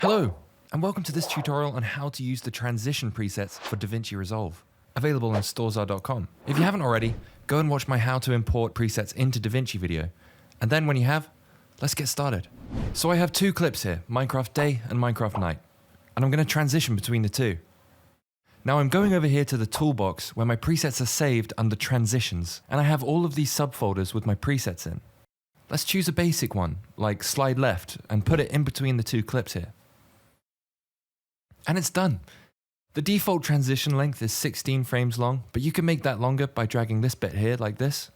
Hello, and welcome to this tutorial on how to use the transition presets for DaVinci Resolve, available on Storezar.com. If you haven't already, go and watch my how to import presets into DaVinci video, and then when you have, let's get started. So I have two clips here, Minecraft Day and Minecraft Night, and I'm going to transition between the two. Now I'm going over here to the toolbox where my presets are saved under transitions, and I have all of these subfolders with my presets in. Let's choose a basic one, like slide left, and put it in between the two clips here. And it's done. The default transition length is 16 frames long, but you can make that longer by dragging this bit here like this,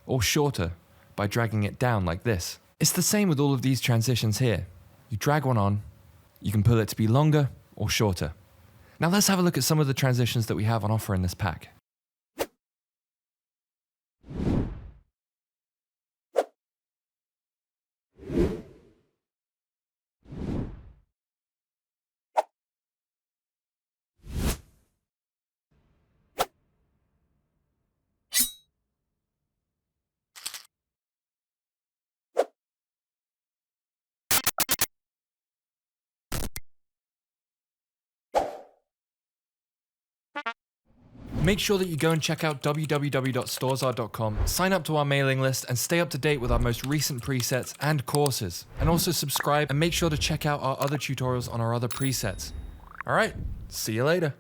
or shorter by dragging it down like this. It's the same with all of these transitions here. You drag one on, you can pull it to be longer or shorter. Now let's have a look at some of the transitions that we have on offer in this pack. Make sure that you go and check out www.storezar.com, sign up to our mailing list, and stay up to date with our most recent presets and courses. And also subscribe and make sure to check out our other tutorials on our other presets. Alright, see you later.